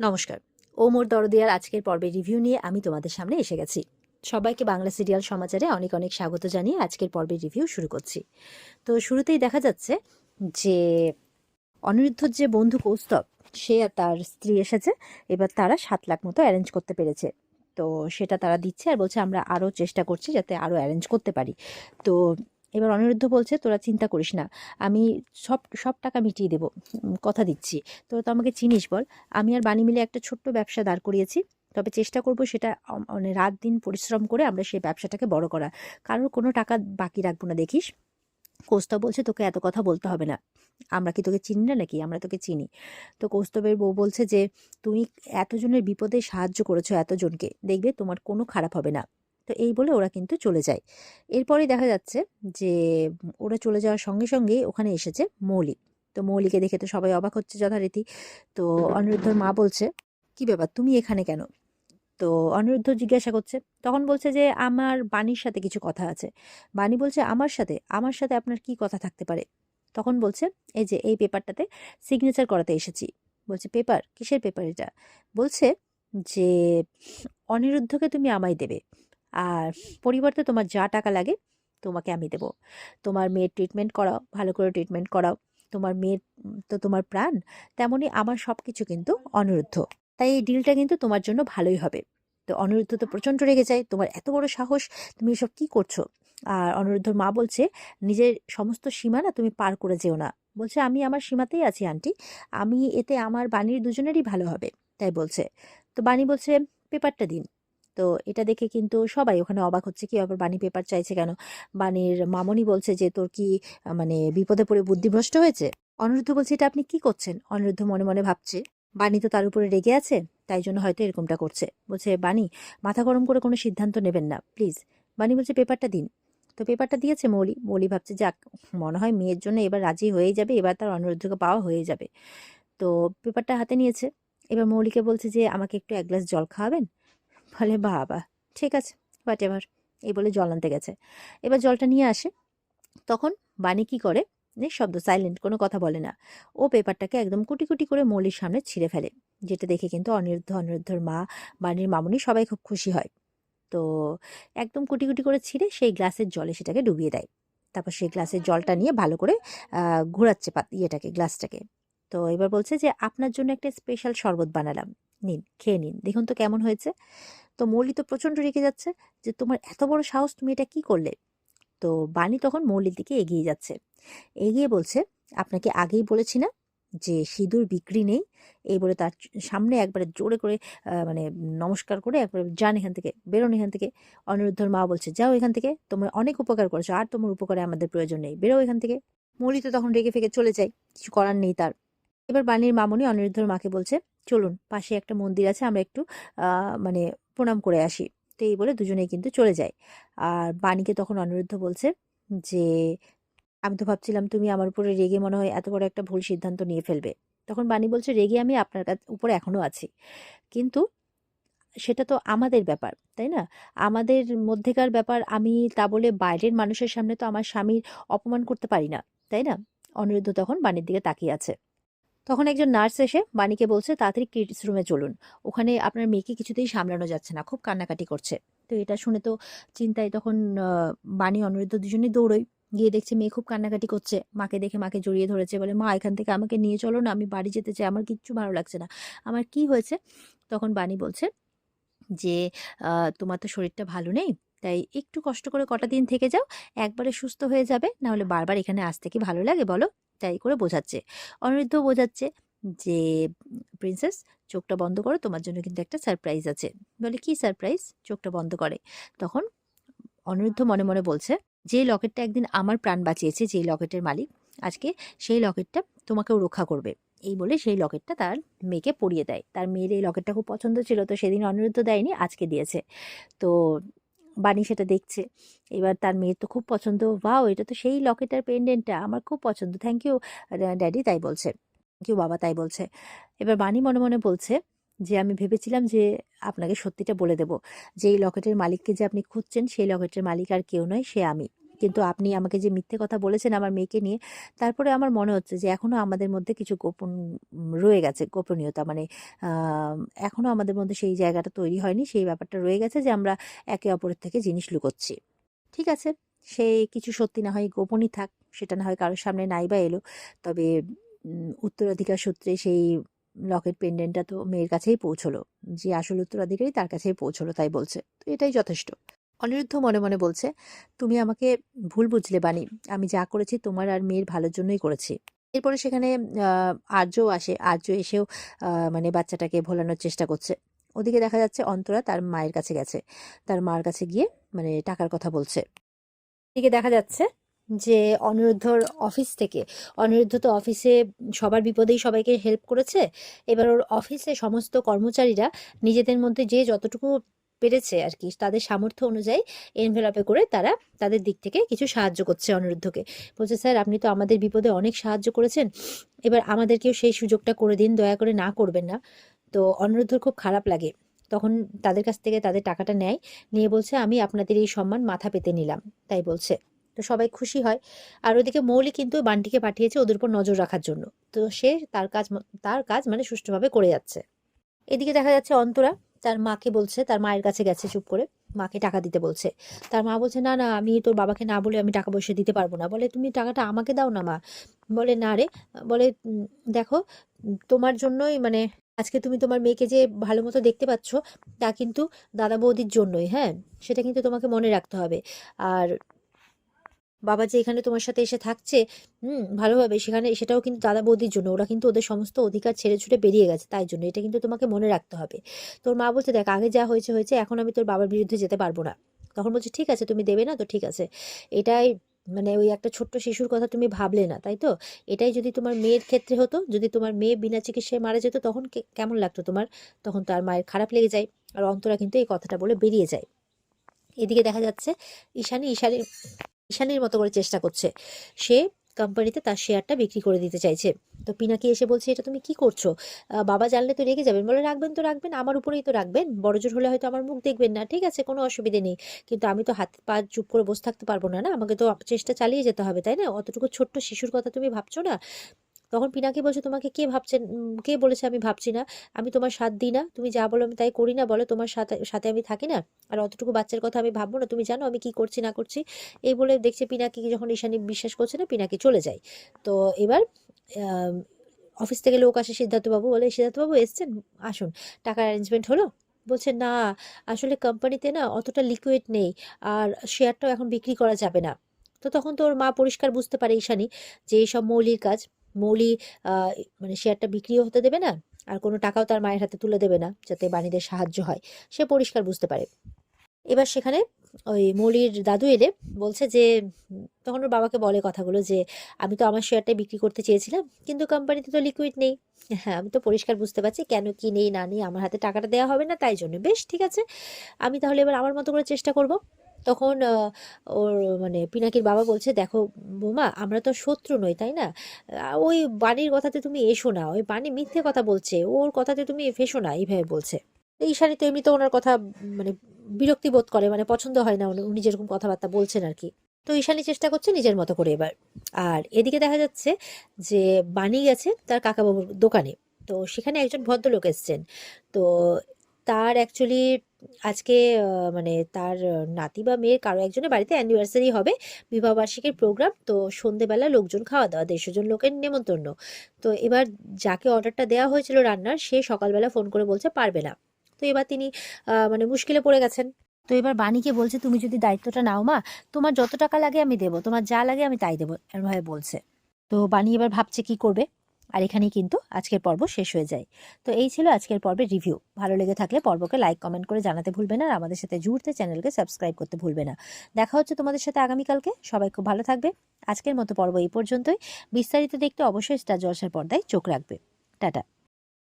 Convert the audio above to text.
নমস্কার। ও মোর দরদিয়ার আজকের পর্বের রিভিউ নিয়ে আমি তোমাদের সামনে এসে গেছি। সবাইকে বাংলা সিরিয়াল সমাচারে অনেক অনেক স্বাগত জানিয়ে আজকের পর্বের রিভিউ শুরু করছি। তো শুরুতেই দেখা যাচ্ছে যে অনিরুদ্ধর যে বন্ধু কৌস্তব, সে আর তার স্ত্রী এসেছে। এবার তারা 7 লাখ মতো অ্যারেঞ্জ করতে পেরেছে। তো সেটা তারা দিচ্ছে আর বলছে আমরা আরও চেষ্টা করছি যাতে আরও অ্যারেঞ্জ করতে পারি। তো এবার অনিরুদ্ধ বলছে তোরা চিন্তা করিস না, আমি সব সব টাকা মিটিয়ে দেবো, কথা দিচ্ছি। তোরা তো আমাকে চিনিস বল, আমি আর বানি মিলে একটা ছোট্ট ব্যবসা দাঁড় করিয়েছি। তবে চেষ্টা করব সেটা মানে রাত দিন পরিশ্রম করে আমরা সেই ব্যবসাটাকে বড় করা। কারোর কোনো টাকা বাকি রাখবো না, দেখিস। কৌস্তব বলছে তোকে এত কথা বলতে হবে না, আমরা কি তোকে চিনি না নাকি? আমরা তোকে চিনি। তো কৌস্তবের বউ বলছে যে তুমি এতজনের বিপদে সাহায্য করেছো, এতজনকে, দেখবে তোমার কোনো খারাপ হবে না। তো এই বলে ওরা কিন্তু চলে যায়। এরপরেই দেখা যাচ্ছে যে ওরা চলে যাওয়ার সঙ্গে সঙ্গে ওখানে এসেছে মৌলি। তো মৌলিকে দেখে তো সবাই অবাক হচ্ছে যথারীতি। তো অনিরুদ্ধর মা বলছে কি ব্যাপার, তুমি এখানে কেন? তো অনিরুদ্ধ জিজ্ঞাসা করছে, তখন বলছে যে আমার বাণীর সাথে কিছু কথা আছে। বাণী বলছে আমার সাথে আপনার কি কথা থাকতে পারে? তখন বলছে এই যে এই পেপারটাতে সিগনেচার করাতে এসেছি। বলছে পেপার? কিসের পেপার এটা? বলছে যে অনিরুদ্ধকে তুমি আমায় দেবে, আর পরিবর্তে তোমার যা টাকা লাগে তোমাকে আমি দেব। তোমার মেয়ের ট্রিটমেন্ট করাও, ভালো করে ট্রিটমেন্ট করাও। তোমার মেয়ের তো তোমার প্রাণ, তেমনি আমার সব কিছু কিন্তু অনিরুদ্ধ। তাই এই ডিলটা কিন্তু তোমার জন্য ভালোই হবে। তো অনিরুদ্ধ তো প্রচণ্ড রেগে যায়, তোমার এত বড় সাহস, তুমি এসব কি করছো? আর অনিরুদ্ধর মা বলছে নিজের সমস্ত সীমা না তুমি পার করে যেও না। বলছে আমি আমার সীমাতেই আছি আন্টি, আমি এতে আমার বাণীর দুজনেরই ভালো হবে, তাই বলছে। তো বাণী বলছে পেপারটা দিন। তো এটা দেখে কিন্তু সবাই ওখানে অবাক হচ্ছে, কি আবার বাণী পেপার চাইছে কেন? বাণীর মামনি বলছে যে তোর কি মানে বিপদে পড়ে বুদ্ধিভ্রষ্ট হয়েছে? অনিরুদ্ধ বলছে এটা আপনি কি করছেন? অনিরুদ্ধ মনে মনে ভাবছে বাণী তো তার উপরে রেগে আছে, তাই জন্য হয়তো এরকমটা করছে। বলছে বাণী, মাথা গরম করে কোনো সিদ্ধান্ত নেবেন না প্লিজ। বাণী বলছে পেপারটা দিন। তো পেপারটা দিয়েছে মৌলি। মৌলি ভাবছে যাক, মনে হয় মেয়ের জন্য এবার রাজি হয়ে যাবে, এবার তার অনিরুদ্ধকে পাওয়া হয়ে যাবে। তো পেপারটা হাতে নিয়েছে। এবার মৌলিকে বলছে যে আমাকে একটু 1 গ্লাস জল খাওয়াবেন? বলে বাবা, ঠিক আছে, হোয়াট এভার। এই বলে জল আনতে গেছে। এবার জলটা নিয়ে আসে। তখন বানি কি করে, নিঃশব্দ, সাইলেন্ট, কোনো কথা বলে না। ও পেপারটাকে একদম কুটি কুটি করে মৌলির সামনে ছিঁড়ে ফেলে। যেটা দেখে কিন্তু অনিরুদ্ধর মা, বানির মামুনি সবাই খুব খুশি হয়। তো একদম কুটি কুটি করে ছিঁড়ে সেই গ্লাসের জলে সেটাকে ডুবিয়ে দেয়। তারপর সেই গ্লাসের জলটা নিয়ে ভালো করে ঘোরাচ্ছে গ্লাসটাকে। তো এবার বলছে যে আপনার জন্য একটা স্পেশাল শরবত বানালাম, নিন খেয়ে নিন, দেখুন তো কেমন হয়েছে। তো মৌলি তো প্রচণ্ড রেগে যাচ্ছে যে তোমার এত বড় সাহস, তুমি এটা কি করলে? তো বানি তখন মৌলির দিকে এগিয়ে যাচ্ছে। এগিয়ে বলছে আপনাকে আগেই বলেছি না যে সিঁদুর বিক্রি নেই? এই বলে তার সামনে একবারে জোরে করে মানে নমস্কার করে একবারে যান এখান থেকে, বেরোন এখান থেকে। অনিরুদ্ধর মা বলছে যাও এখান থেকে, তোমরা অনেক উপকার করেছো, আর তোমার উপকারে আমাদের প্রয়োজন নেই, বেরো এখান থেকে। মৌলি তো তখন রেগে ফেগে চলে যায়, কিছু করার নেই তার। এবার বাণীর মামনি অনিরুদ্ধর মাকে বলছে চলুন, পাশে একটা মন্দির আছে, আমরা একটু মানে প্রণাম করে আসি। তো এই বলে দুজনেই কিন্তু চলে যায়। আর বাণীকে তখন অনিরুদ্ধ বলছে যে আমি তো ভাবছিলাম তুমি আমার উপরে রেগে মনে হয় এত বড় একটা ভুল সিদ্ধান্ত নিয়ে ফেলবে। তখন বাণী বলছে রেগে আমি আপনার উপরে এখনো আছি, কিন্তু সেটা তো আমাদের ব্যাপার, তাই না? আমাদের মধ্যেকার ব্যাপার, আমি তা বলে বাইরের মানুষের সামনে তো আমার স্বামীর অপমান করতে পারি না, তাই না? অনিরুদ্ধ তখন বাণীর দিকে তাকিয়ে আছে। তখন একজন নার্স এসে বাণীকে বলছে তাড়াতাড়ি কিডস রুমে চলুন, ওখানে আপনার মেয়েকে কিছুতেই সামলানো যাচ্ছে না, খুব কান্নাকাটি করছে। তো এটা শুনে তো চিন্তায় তখন বাণী অনিরুদ্ধ দুজনেই দৌড়ই, গিয়ে দেখছে মেয়ে খুব কান্নাকাটি করছে। মাকে দেখে মাকে জড়িয়ে ধরেছে, বলে মা এখান থেকে আমাকে নিয়ে চলো না, আমি বাড়ি যেতে চাই, আমার কিচ্ছু ভালো লাগছে না। আমার কি হয়েছে? তখন বাণী বলছে যে তোমার তো শরীরটা ভালো নেই, তাই একটু কষ্ট করে কটা দিন থেকে যাও, একবারে সুস্থ হয়ে যাবে, না হলে বারবার এখানে আসতে কি ভালো লাগে বলো? তাই করে বোঝাচ্ছে। অনিরুদ্ধ বোঝাচ্ছে যে প্রিন্সেস, চোখটা বন্ধ করো, তোমার জন্য কিন্তু একটা সারপ্রাইজ আছে। বলে কি সারপ্রাইজ? চোখটা বন্ধ করে। তখন অনিরুদ্ধ মনে মনে বলছে যে লকেটটা একদিন আমার প্রাণ বাঁচিয়েছে, যে লকেটের মালিক, আজকে সেই লকেটটা তোমাকেও রক্ষা করবে। এই বলে সেই লকেটটা তার মেয়েকে পরিয়ে দেয়। তার মেয়ের এই লকেটটা খুব পছন্দ ছিল, তো সেদিন অনিরুদ্ধ দেয়নি, আজকে দিয়েছে। তো বানি সেটা দেখছে। এবার তার মেয়ের তো খুব পছন্দ, ওয়াও এটা তো সেই লকেটের পেন্ডেন্টটা, আমার খুব পছন্দ, থ্যাংক ইউ ড্যাডি, তাই বলছে। থ্যাংক ইউ বাবা, তাই বলছে। এবার বানি মনে মনে বলছে যে আমি ভেবেছিলাম যে আপনাকে সত্যিটা বলে দেব, যে এই লকেটের মালিককে যে আপনি খুঁজছেন, সেই লকেটের মালিক আর কেউ নয়, সে আমি। কিন্তু আপনি আমাকে যে মিথ্যে কথা বলেছেন আমার মেয়েকে নিয়ে, তারপরে আমার মনে হচ্ছে যে এখনও আমাদের মধ্যে কিছু গোপন রয়ে গেছে, গোপনীয়তা মানে এখনও আমাদের মধ্যে সেই জায়গাটা তৈরি হয়নি, সেই ব্যাপারটা রয়ে গেছে যে আমরা একে অপরের থেকে জিনিস লুকোচ্ছি। ঠিক আছে, সে কিছু সত্যি না হয় গোপনই থাক, সেটা না হয় কারোর সামনে নাই বা এলো, তবে উত্তরাধিকার সূত্রে সেই লকেট পেন্ডেন্টটা তো মেয়ের কাছেই পৌঁছলো, যে আসল উত্তরাধিকারী তার কাছেই পৌঁছলো, তাই বলছে, তো এটাই যথেষ্ট। অনিরুদ্ধ মনে মনে বলছে, তুমি আমাকে ভুল বুঝলে বানি, আমি যা করেছি তোমার আর মেয়ের ভালোর জন্যই করেছি। এরপরে সেখানে আর্যও আসে, আর্য এসেও মানে বাচ্চাটাকে ভোলানোর চেষ্টা করছে। ওদিকে দেখা যাচ্ছে অন্তরা তার মায়ের কাছে গেছে, তার মার কাছে গিয়ে মানে টাকার কথা বলছে। এদিকে দেখা যাচ্ছে যে অনিরুদ্ধর অফিস থেকে, অনিরুদ্ধ তো অফিসে সবার বিপদেই সবাইকে হেল্প করেছে, এবার ওর অফিসে সমস্ত কর্মচারীরা নিজেদের মধ্যে যে যতটুকু পেরেছে আর কি, তাদের সামর্থ্য অনুযায়ী এনভেলপে করে তারা তাদের দিক থেকে কিছু সাহায্য করছে অনিরুদ্ধকে। বলছে, স্যার আপনি তো আমাদের বিপদে অনেক সাহায্য করেছেন, এবার আমাদেরকেও সেই সুযোগটা করে দিন, দয়া করে না করবেন না। তো অনিরুদ্ধর খুব খারাপ লাগে, তখন তাদের কাছ থেকে তাদের টাকাটা নেয়, নিয়ে বলছে, আমি আপনাদের এই সম্মান মাথা পেতে নিলাম, তাই বলছে। তো সবাই খুশি হয়। আর ওদিকে মৌলি কিন্তু বান্টিকে পাঠিয়েছে ওদের উপর নজর রাখার জন্য, তো সে তার কাজ মানে সুষ্ঠুভাবে করে যাচ্ছে। এদিকে দেখা যাচ্ছে অন্তরা তার মাকে বলছে, তার মায়ের কাছে গেছে চুপ করে, মাকে টাকা দিতে বলছে। তার মা বলছে, না না, আমি তোর বাবাকে না বলে আমি টাকা পয়সা দিতে পারবো না। বলে, তুমি টাকাটা আমাকে দাও না মা। বলে, না রে। বলে, দেখো, তোমার জন্যই মানে আজকে তুমি তোমার মেয়েকে যে ভালো মতো দেখতে পাচ্ছ, তা কিন্তু দাদা বৌদির জন্যই, হ্যাঁ, সেটা কিন্তু তোমাকে মনে রাখতে হবে। আর বাবা যে এখানে তোমার সাথে এসে থাকছে ভালোভাবে, সেখানে সেটাও কিন্তু দাদা বৌদির জন্য, ওরা কিন্তু ওদের সমস্ত অধিকার ছেড়ে ছুড়ে বেরিয়ে গেছে, তাই জন্য এটা কিন্তু তোমাকে মনে রাখতে হবে। তোর মা বলছে, দেখ আগে যা হয়েছে হয়েছে, এখন আমি তোর বাবার বিরুদ্ধে যেতে পারবো না। তখন বলছে, ঠিক আছে তুমি দেবে না তো ঠিক আছে, এটাই মানে ওই একটা ছোট্ট শিশুর কথা তুমি ভাবলে না, তাই তো? এটাই যদি তোমার মেয়ের ক্ষেত্রে হতো, যদি তোমার মেয়ে বিনা চিকিৎসায় মারা যেত, তখন কেমন লাগতো তোমার? তখন তার মায়ের খারাপ লেগে যায়। আর অন্তরা কিন্তু এই কথাটা বলে বেরিয়ে যায়। এদিকে দেখা যাচ্ছে ঈশানীর মতো করে চেষ্টা করছে, সে কোম্পানিতে তার শেয়ারটা বিক্রি করে দিতে চাইছে। তো পিনাকি এসে বলছে, এটা তুমি কি করছো? বাবা জানলে তো রেগে যাবেন। বলে, রাখবেন তো রাখবেন, আমার উপরেই তো রাখবেন, বড়জোর হলে হয়তো আমার মুখ দেখবেন না, ঠিক আছে কোনো অসুবিধে নেই, কিন্তু আমি তো হাত পা চুপ করে বসে থাকতে পারবো না, না আমাকে তো চেষ্টা চালিয়ে যেতে হবে, তাই না? অতটুকু ছোট্ট শিশুর কথা তুমি ভাবছো না? তখন পিনাকি বলছে, তোমাকে কে ভাবছেন, কে বলেছে আমি ভাবছি না? আমি তোমার সাথ দিই না, তুমি যা বলো আমি তাই করি না, বলো তোমার সাথে সাথে আমি থাকি না? আর অতটুকু বাচ্চার কথা আমি ভাববো না? তুমি জানো আমি কি করছি না করছি। এই বলে দেখছে পিনাকি যখন ঈশানী বিশ্বাস করছে না, পিনাকি চলে যায়। তো এবার অফিস থেকে লোক আসে, সিদ্ধার্থবাবু বলে, সিদ্ধার্থবাবু এসছেন, আসুন, টাকার অ্যারেঞ্জমেন্ট হলো? বলছে, না, আসলে কোম্পানিতে না অতটা লিকুইড নেই, আর শেয়ারটাও এখন বিক্রি করা যাবে না। তো তখন তো ওর মা পরিষ্কার বুঝতে পারে ঈশানী যে এইসব মৌলির কাজ, মৌলি আহ, মানে শেয়ারটা বিক্রিও হতে দেবে না, আর কোনো টাকাও তার মায়ের হাতে তুলে দেবে না যাতে বাণীদের সাহায্য হয়, সে পরিষ্কার বুঝতে পারে। এবার সেখানে ওই মৌলির দাদু এলে বলছে যে তখন ওর বাবাকে বলে কথাগুলো যে, আমি তো আমার শেয়ারটাই বিক্রি করতে চেয়েছিলাম, কিন্তু কোম্পানিতে তো লিকুইড নেই। হ্যাঁ, আমি তো পরিষ্কার বুঝতে পারছি কেন কি নেই না নেই, আমার হাতে টাকাটা দেওয়া হবে না, তাই জন্য বেশ ঠিক আছে, আমি তাহলে এবার আমার মতো করে চেষ্টা করব। তখন ওর মানে পিনাকির বাবা বলছে, দেখো বোমা, আমরা তো শত্রু নই, তাই না? ওই বাণীর কথাতে তুমি এসো না, ওই বাণী মিথ্যে কথা বলছে, ওর কথাতে তুমি ফেসো না, এইভাবে বলছে। তো ঈশানী তো এমনি তো ওনার কথা মানে বিরক্তি বোধ করে, মানে পছন্দ হয় না উনি যেরকম কথাবার্তা বলছেন আর কি। তো ঈশানী চেষ্টা করছে নিজের মতো করে এবার। আর এদিকে দেখা যাচ্ছে যে বাণী গেছে তার কাকাবাবুর দোকানে, তো সেখানে একজন ভদ্রলোক এসছেন। তো তার অ্যাকচুয়ালি আজকে মানে তার নাতি বা মেয়ের কারো একজনের বাড়িতে অ্যানিভার্সারি হবে, বিবাহবার্ষিকীর প্রোগ্রাম, তো সন্ধেবেলা লোকজন খাওয়া দাওয়া, 150 জন লোকের নেমন্তন্ন। তো এবার যাকে অর্ডারটা দেওয়া হয়েছিল রান্নার, সে সকালবেলা ফোন করে বলছে পারবে না। তো এবার তিনি মানে মুশকিলে পড়ে গেছেন। তো এবার বাণীকে বলছে, তুমি যদি দায়িত্বটা নাও মা, তোমার যত টাকা লাগে আমি দেবো, তোমার যা লাগে আমি তাই দেবো, এরভাবে বলছে। তো বাণী এবার ভাবছে কি করবে। আর এখানেই কিন্তু আজকের পর্ব শেষ হয়ে যায়। তো এই ছিল আজকের পর্বের রিভিউ। ভালো লেগে থাকলে পর্বকে লাইক কমেন্ট করে জানাতে ভুলবে না, আর আমাদের সাথে জুড়তে চ্যানেলকে সাবস্ক্রাইব করতে ভুলবে না। দেখা হচ্ছে তোমাদের সাথে আগামীকালকে। সবাই খুব ভালো থাকবে। আজকের মতো পর্ব এই পর্যন্তই। বিস্তারিত দেখতে অবশ্যই স্টার জলসার পর্দায় চোখ রাখবে। টাটা।